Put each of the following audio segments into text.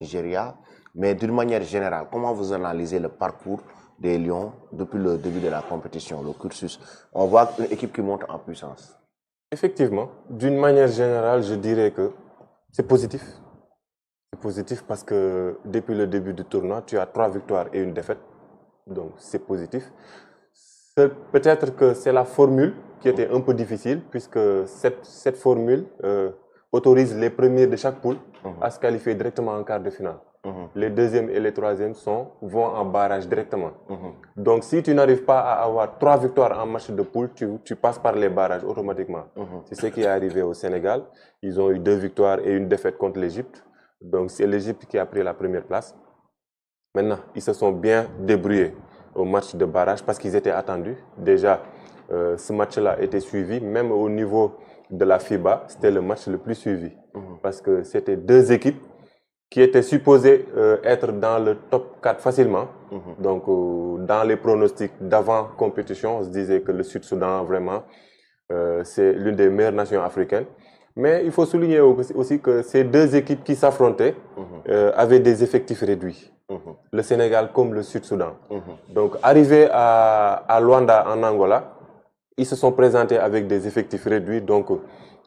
Nigeria. Mais d'une manière générale, comment vous analysez le parcours des Lions depuis le début de la compétition, le cursus? On voit une équipe qui monte en puissance. Effectivement, d'une manière générale, je dirais que c'est positif. C'est positif parce que depuis le début du tournoi, tu as 3 victoires et une défaite. Donc c'est positif. Peut-être que c'est la formule qui était un peu difficile puisque cette formule autorise les premiers de chaque poule à se qualifier directement en quart de finale. Les deuxièmes et les troisièmes vont en barrage directement. Donc si tu n'arrives pas à avoir 3 victoires en match de poule, tu passes par les barrages automatiquement. C'est ce qui est arrivé au Sénégal. Ils ont eu 2 victoires et une défaite contre l'Égypte. Donc c'est l'Égypte qui a pris la première place. Maintenant, ils se sont bien débrouillés au match de barrage parce qu'ils étaient attendus. Déjà, ce match-là était suivi, même au niveau de la FIBA, c'était le match le plus suivi. Parce que c'était 2 équipes qui étaient supposées être dans le top 4 facilement. Donc, dans les pronostics d'avant-compétition, on se disait que le Sud-Soudan, vraiment, c'est l'une des meilleures nations africaines. Mais il faut souligner aussi que ces 2 équipes qui s'affrontaient avaient des effectifs réduits. Le Sénégal comme le Sud-Soudan. Donc, arrivés à Luanda, en Angola, ils se sont présentés avec des effectifs réduits. Donc,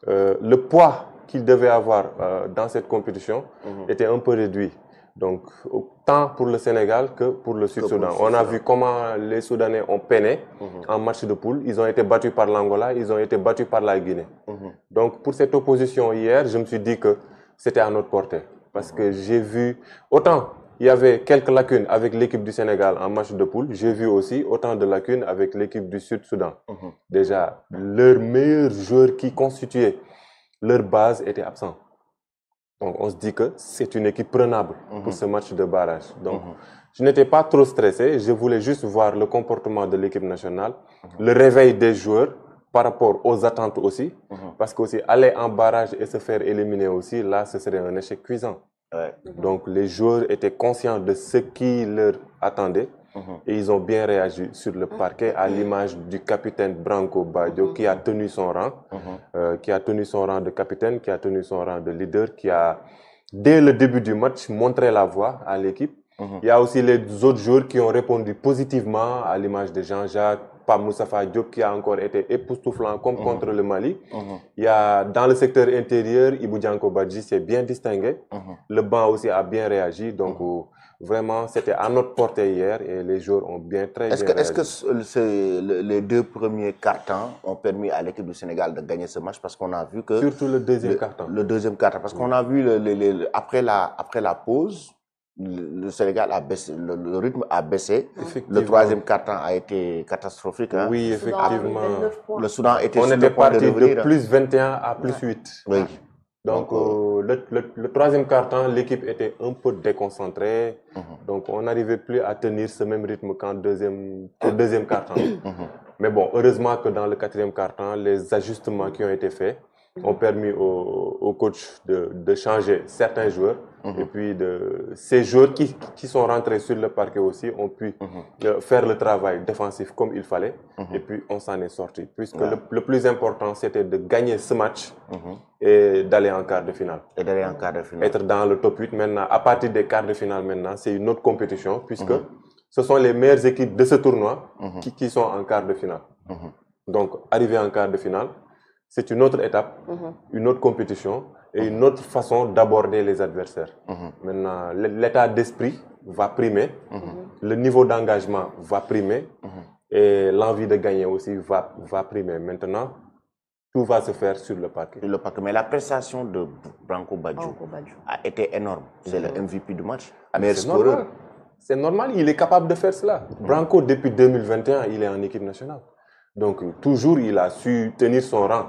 le poids qu'ils devaient avoir dans cette compétition était un peu réduit. Donc, tant pour le Sénégal que pour le Sud-Soudan. On a vu comment les Soudanais ont peiné en match de poule. Ils ont été battus par l'Angola, ils ont été battus par la Guinée. Donc, pour cette opposition hier, je me suis dit que c'était à notre portée. Parce que j'ai vu, autant il y avait quelques lacunes avec l'équipe du Sénégal en match de poule, j'ai vu aussi autant de lacunes avec l'équipe du Sud-Soudan. Déjà, leurs meilleurs joueurs qui constituaient leur base étaient absents. Donc, on se dit que c'est une équipe prenable pour ce match de barrage. Donc, je n'étais pas trop stressé. Je voulais juste voir le comportement de l'équipe nationale, le réveil des joueurs par rapport aux attentes aussi. Parce que aussi, aller en barrage et se faire éliminer aussi, là, ce serait un échec cuisant. Donc, les joueurs étaient conscients de ce qui leur attendait. Et ils ont bien réagi sur le parquet à l'image du capitaine Branco Badio qui a tenu son rang, qui a tenu son rang de capitaine, qui a tenu son rang de leader, qui a, dès le début du match, montré la voie à l'équipe. Il y a aussi les autres joueurs qui ont répondu positivement à l'image de Jean-Jacques, Pape Moustapha Diop qui a encore été époustouflant comme contre le Mali. Il y a dans le secteur intérieur, Ibou Dianko Badji s'est bien distingué. Le banc aussi a bien réagi. Donc, vraiment, c'était à notre portée hier et les joueurs ont très bien réagi. Est-ce que les 2 premiers cartons ont permis à l'équipe du Sénégal de gagner ce match? Parce qu'on a vu que... Surtout le deuxième carton. Le deuxième carton. Parce qu'on a vu après la pause, le Sénégal a baissé, le rythme a baissé. Le 3e carton a été catastrophique. Hein. Oui, effectivement. Le Soudan était On sur était le point parti de plus 21 à plus 8. Oui. Donc, le 3e carton, l'équipe était un peu déconcentrée. Donc, on n'arrivait plus à tenir ce même rythme qu'au deuxième carton. Mais bon, heureusement que dans le 4e carton, les ajustements qui ont été faits ont permis au coach de changer certains joueurs. Et puis, ces joueurs qui sont rentrés sur le parquet aussi ont pu faire le travail défensif comme il fallait. Et puis, on s'en est sorti. Puisque le plus important, c'était de gagner ce match et d'aller en quart de finale. Et d'aller en quart de finale. Être dans le top 8 maintenant. À partir des quarts de finale maintenant, c'est une autre compétition puisque ce sont les meilleures équipes de ce tournoi qui sont en quart de finale. Donc, arriver en quart de finale, c'est une autre étape, une autre compétition et une autre façon d'aborder les adversaires. Maintenant, l'état d'esprit va primer, le niveau d'engagement va primer et l'envie de gagner aussi va primer. Maintenant, tout va se faire sur le parquet. Mais la prestation de Branco Badjo a été énorme. C'est le MVP du match. Meilleur scoreur. C'est normal, il est capable de faire cela. Branco, depuis 2021, il est en équipe nationale. Donc, toujours, il a su tenir son rang.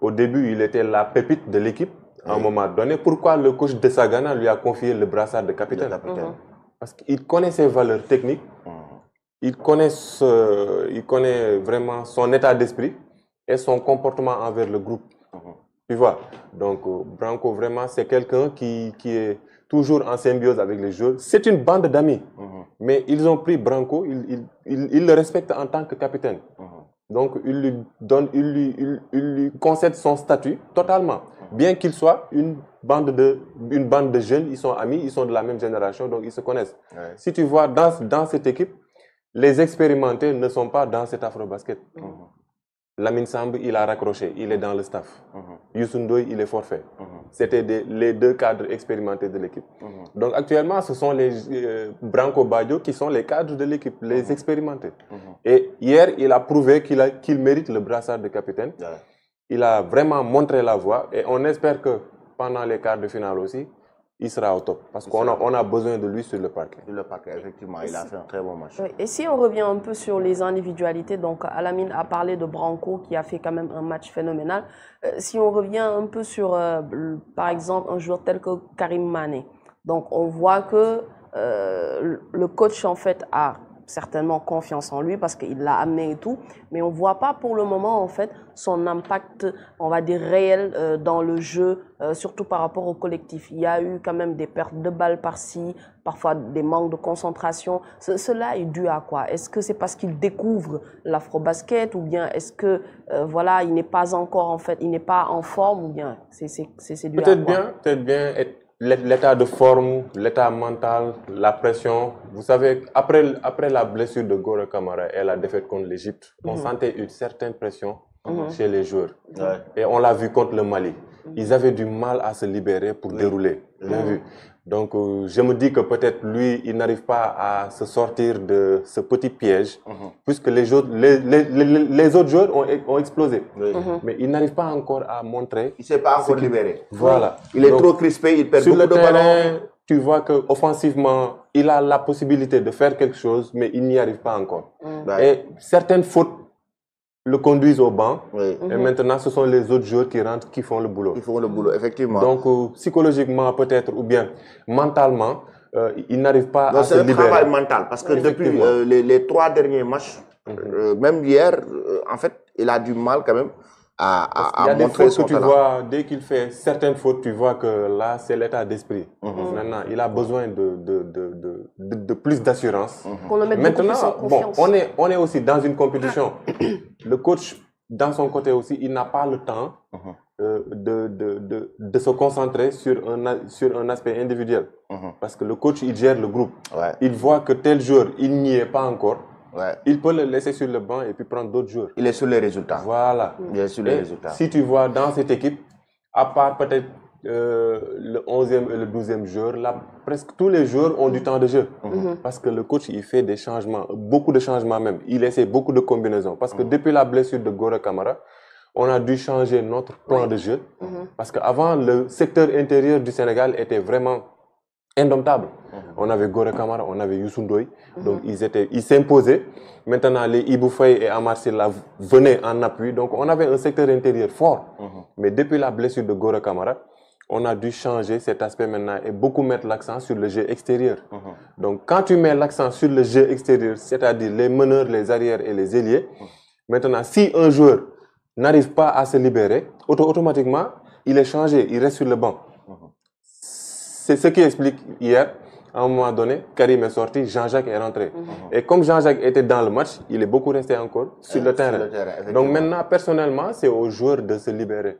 Au début, il était la pépite de l'équipe. À un moment donné, pourquoi le coach de Sagana lui a confié le brassard de capitaine? Parce qu'il connaît ses valeurs techniques, il connaît vraiment son état d'esprit et son comportement envers le groupe. Tu vois? Donc, Branco, vraiment, c'est quelqu'un qui est toujours en symbiose avec les joueurs. C'est une bande d'amis. Mais ils ont pris Branco, ils le respectent en tant que capitaine. Donc, il lui concède son statut totalement. Bien qu'ils soient une bande de jeunes, ils sont amis, ils sont de la même génération, donc ils se connaissent. Ouais. Si tu vois dans cette équipe, les expérimentés ne sont pas dans cet afro-basket. Lamine Samb, il a raccroché, il est dans le staff. Youssou Ndoye, il est forfait. C'était les deux cadres expérimentés de l'équipe. Donc actuellement, ce sont les Branco Badio qui sont les cadres de l'équipe, les expérimentés. Et hier, il a prouvé qu'il mérite le brassard de capitaine. Il a vraiment montré la voie et on espère que pendant les quarts de finale aussi, il sera au top. Parce qu'on a besoin de lui sur le parquet. Sur le parquet, effectivement, il a fait un très bon match. Et si on revient un peu sur les individualités, donc Alamine a parlé de Branco qui a fait quand même un match phénoménal. Si on revient un peu sur, par exemple, un joueur tel que Karim Mané, donc on voit que le coach en fait a certainement confiance en lui parce qu'il l'a amené et tout, mais on ne voit pas pour le moment en fait son impact, on va dire réel dans le jeu, surtout par rapport au collectif. Il y a eu quand même des pertes de balles par-ci, parfois des manques de concentration. Cela est dû à quoi? Est-ce que c'est parce qu'il découvre l'afro-basket ou bien est-ce que voilà, il n'est pas encore en fait, il n'est pas en forme ou bien c'est dû à quoi? Peut-être bien l'état de forme, l'état mental, la pression. Vous savez, après la blessure de Gora Kamara et la défaite contre l'Égypte, on sentait une certaine pression chez les joueurs. Et on l'a vu contre le Mali. Ils avaient du mal à se libérer pour dérouler. Bien vu. Donc, je me dis que peut-être lui, il n'arrive pas à se sortir de ce petit piège, puisque les autres joueurs ont explosé. Mais il n'arrive pas encore à montrer. Il ne s'est pas encore libéré. Voilà. Il est trop crispé, il perd beaucoup de ballons. Tu vois qu'offensivement, il a la possibilité de faire quelque chose, mais il n'y arrive pas encore. Et certaines fautes le conduisent au banc. Et maintenant, ce sont les autres joueurs qui rentrent, qui font le boulot. Ils font le boulot, effectivement. Donc, psychologiquement peut-être, ou bien mentalement, il n'arrive pas à se libérer. C'est un travail mental, parce que depuis les 3 derniers matchs, même hier, en fait, il a du mal quand même à montrer son talent. Il y a des fautes que tu vois, dès qu'il fait certaines fautes, tu vois que là, c'est l'état d'esprit. Maintenant, il a besoin de plus d'assurance. Maintenant, bon, on est aussi dans une compétition. Le coach, dans son côté aussi, il n'a pas le temps de se concentrer sur un aspect individuel. Parce que le coach, il gère le groupe. Il voit que tel joueur, il n'y est pas encore. Il peut le laisser sur le banc et puis prendre d'autres joueurs. Il est sur les résultats. Voilà. Il est sur les résultats. Si tu vois dans cette équipe, à part peut-être le 11e et le 12e joueur, là, presque tous les joueurs ont du temps de jeu. Parce que le coach, il fait des changements, beaucoup de changements même. Il essaie beaucoup de combinaisons. Parce que depuis la blessure de Gora Kamara, on a dû changer notre plan de jeu. Parce qu'avant, le secteur intérieur du Sénégal était vraiment indomptable. On avait Gora Kamara, on avait Youssou Ndoye. Donc, ils s'imposaient. Maintenant, les Ibou Faye et Amar Sylla venaient en appui. Donc, on avait un secteur intérieur fort. Mais depuis la blessure de Gora Kamara, on a dû changer cet aspect maintenant et beaucoup mettre l'accent sur le jeu extérieur. Donc, quand tu mets l'accent sur le jeu extérieur, c'est-à-dire les meneurs, les arrières et les ailiers, maintenant, si un joueur n'arrive pas à se libérer, automatiquement, il est changé, il reste sur le banc. C'est ce qui explique hier, à un moment donné, Karim est sorti, Jean-Jacques est rentré. Et comme Jean-Jacques était dans le match, il est beaucoup resté encore sur le terrain. Donc maintenant, personnellement, c'est aux joueurs de se libérer.